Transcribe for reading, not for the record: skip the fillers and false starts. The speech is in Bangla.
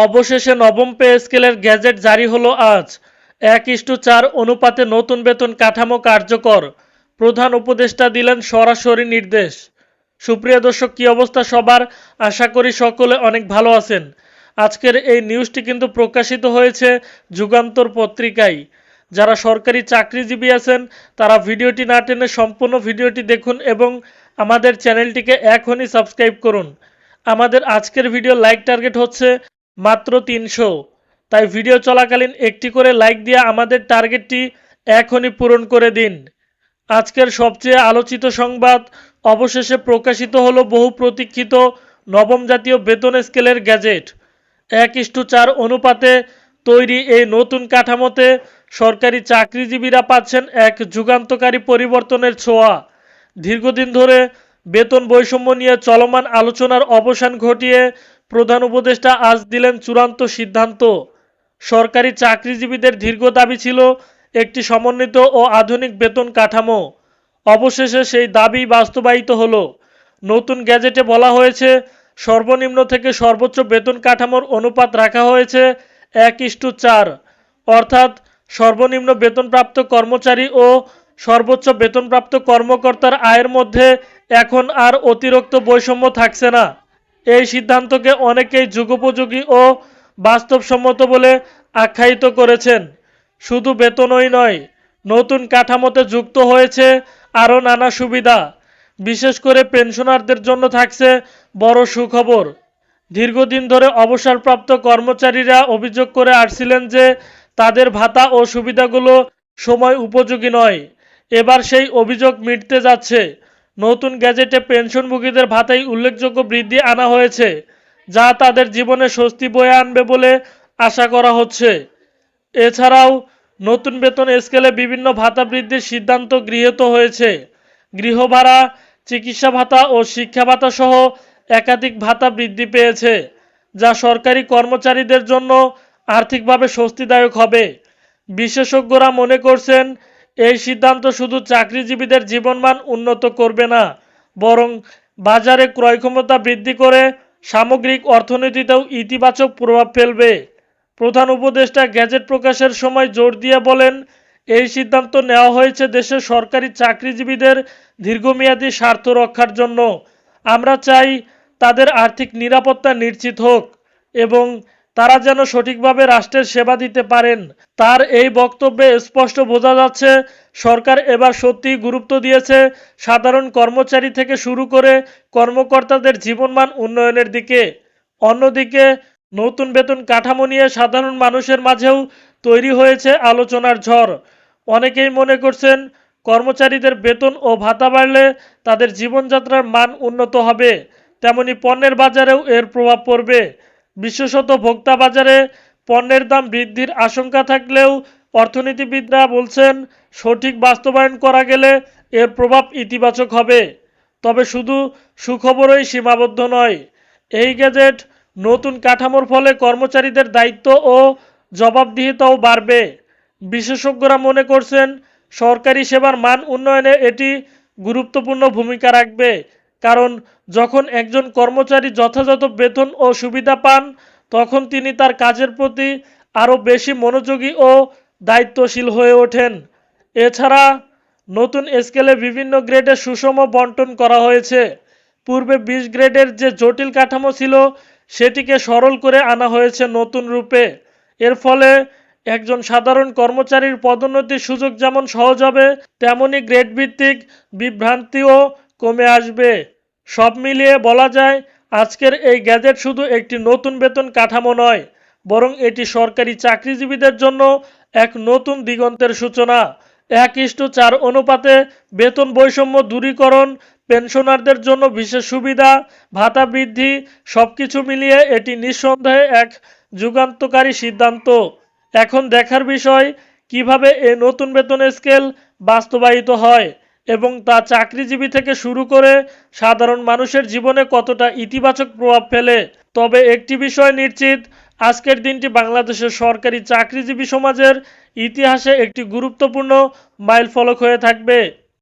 অবশেষে নবম পে স্কেলের গ্যাজেট জারি হলো আজ। 1:4 অনুপাতে নতুন বেতন কাঠামো কার্যকর, প্রধান উপদেষ্টা দিলেন সরাসরি নির্দেশ। সুপ্রিয় দর্শক, কী অবস্থা সবার? আশা করি সকলে অনেক ভালো আছেন। আজকের এই নিউজটি কিন্তু প্রকাশিত হয়েছে যুগান্তর পত্রিকায়। যারা সরকারি চাকরিজীবী আছেন তারা ভিডিওটি না টেনে সম্পূর্ণ ভিডিওটি দেখুন এবং আমাদের চ্যানেলটিকে এখনই সাবস্ক্রাইব করুন। আমাদের আজকের ভিডিও লাইক টার্গেট হচ্ছে মাত্র 300, তাই ভিডিও চলাকালীন একটি করে লাইক দিয়ে আমাদের টার্গেটটি এখনই পূরণ করে দিন। আজকের সবচেয়ে আলোচিত সংবাদ, অবশেষে প্রকাশিত হলো বহু প্রতীক্ষিত নবম জাতীয় বেতন স্কেলের গ্যাজেট। 1:4 অনুপাতে তৈরি এই নতুন কাঠামোতে সরকারি চাকরিজীবীরা পাচ্ছেন এক যুগান্তকারী পরিবর্তনের ছোঁয়া। দীর্ঘদিন ধরে বেতন বৈষম্য নিয়ে চলমান আলোচনার অবসান ঘটিয়ে প্রধান উপদেষ্টা আজ দিলেন চূড়ান্ত সিদ্ধান্ত। সরকারি চাকরিজীবীদের দীর্ঘ দাবি ছিল একটি সমন্বিত ও আধুনিক বেতন কাঠামো। অবশেষে সেই দাবি বাস্তবায়িত হলো। নতুন গ্যাজেটে বলা হয়েছে, সর্বনিম্ন থেকে সর্বোচ্চ বেতন কাঠামোর অনুপাত রাখা হয়েছে 1:4, অর্থাৎ সর্বনিম্ন বেতনপ্রাপ্ত কর্মচারী ও সর্বোচ্চ বেতনপ্রাপ্ত কর্মকর্তার আয়ের মধ্যে এখন আর অতিরিক্ত বৈষম্য থাকছে না। এই সিদ্ধান্তকে অনেকেই যুগোপযোগী ও বাস্তবসম্মত বলে আখ্যায়িত করেছেন। শুধু বেতনই নয়, নতুন কাঠামোতে যুক্ত হয়েছে আরও নানা সুবিধা। বিশেষ করে পেনশনারদের জন্য থাকছে বড় সুখবর। দীর্ঘদিন ধরে অবসরপ্রাপ্ত কর্মচারীরা অভিযোগ করে আসছিলেন যে তাদের ভাতা ও সুবিধাগুলো সময় উপযোগী নয়। এবার সেই অভিযোগ মিটতে যাচ্ছে। নতুন গ্যাজেটে পেনশনভোগীদের ভাতায় উল্লেখযোগ্য বৃদ্ধি আনা হয়েছে, যা তাদের জীবনে স্বস্তি বয়ে আনবে বলে আশা করা হচ্ছে। এছাড়াও নতুন বেতন স্কেলে বিভিন্ন ভাতা বৃদ্ধির সিদ্ধান্ত গৃহীত হয়েছে। গৃহভাড়া, চিকিৎসা ভাতা ও শিক্ষা ভাতা সহ একাধিক ভাতা বৃদ্ধি পেয়েছে, যা সরকারি কর্মচারীদের জন্য আর্থিকভাবে স্বস্তিদায়ক হবে। বিশেষজ্ঞরা মনে করছেন, এই সিদ্ধান্ত শুধু চাকরিজীবীদের জীবনমান উন্নত করবে না, বরং বাজারে ক্রয়ক্ষমতা বৃদ্ধি করে সামগ্রিক অর্থনীতিতেও ইতিবাচক প্রভাব ফেলবে। প্রধান উপদেষ্টা গ্যাজেট প্রকাশের সময় জোর দিয়ে বলেন, এই সিদ্ধান্ত নেওয়া হয়েছে দেশের সরকারি চাকরিজীবীদের দীর্ঘমেয়াদী স্বার্থ রক্ষার জন্য। আমরা চাই তাদের আর্থিক নিরাপত্তা নিশ্চিত হোক এবং তারা যেন সঠিকভাবে রাষ্ট্রের সেবা দিতে পারেন। তার এই বক্তব্যে স্পষ্ট বোঝা যাচ্ছে, সরকার এবার সত্যিই গুরুত্ব দিয়েছে সাধারণ কর্মচারী থেকে শুরু করে কর্মকর্তাদের জীবনমান উন্নয়নের দিকে। অন্যদিকে নতুন বেতন কাঠামো নিয়ে সাধারণ মানুষের মাঝেও তৈরি হয়েছে আলোচনার ঝড়। অনেকেই মনে করছেন, কর্মচারীদের বেতন ও ভাতা বাড়লে তাদের জীবনযাত্রার মান উন্নত হবে, তেমনি পণ্যের বাজারেও এর প্রভাব পড়বে। বিশেষত ভোক্তা বাজারে পণ্যের দাম বৃদ্ধির আশঙ্কা থাকলেও অর্থনীতিবিদরা বলছেন, সঠিক বাস্তবায়ন করা গেলে এর প্রভাব ইতিবাচক হবে। তবে শুধু সুখবরই সীমাবদ্ধ নয়। এই গ্যাজেট নতুন কাঠামোর ফলে কর্মচারীদের দায়িত্ব ও জবাবদিহিতাও বাড়বে। বিশেষজ্ঞরা মনে করছেন, সরকারি সেবার মান উন্নয়নে এটি গুরুত্বপূর্ণ ভূমিকা রাখবে। কারণ যখন একজন কর্মচারী যথাযথ বেতন ও সুবিধা পান, তখন তিনি তার কাজের প্রতি আরও বেশি মনোযোগী ও দায়িত্বশীল হয়ে ওঠেন। এছাড়া নতুন স্কেলে বিভিন্ন গ্রেডে সুষম বণ্টন করা হয়েছে। পূর্বে 20 গ্রেডের যে জটিল কাঠামো ছিল, সেটিকে সরল করে আনা হয়েছে নতুন রূপে। এর ফলে একজন সাধারণ কর্মচারীর পদোন্নতির সুযোগ যেমন সহজ হবে, তেমনি গ্রেড ভিত্তিক বিভ্রান্তিও কমে আসবে। সব মিলিয়ে বলা যায়, আজকের এই গ্যাজেট শুধু একটি নতুন বেতন কাঠামো নয়, বরং এটি সরকারি চাকরিজীবীদের জন্য এক নতুন দিগন্তের সূচনা। 1:4 অনুপাতে বেতন বৈষম্য দূরীকরণ, পেনশনারদের জন্য বিশেষ সুবিধা, ভাতা বৃদ্ধি, সবকিছু মিলিয়ে এটি নিঃসন্দেহে এক যুগান্তকারী সিদ্ধান্ত। এখন দেখার বিষয়, কিভাবে এই নতুন বেতন স্কেল বাস্তবায়িত হয় এবং তা চাকরিজীবী থেকে শুরু করে সাধারণ মানুষের জীবনে কতটা ইতিবাচক প্রভাব ফেলে। তবে একটি বিষয় নিশ্চিত, আজকের দিনটি বাংলাদেশের সরকারি চাকরিজীবী সমাজের ইতিহাসে একটি গুরুত্বপূর্ণ মাইলফলক হয়ে থাকবে।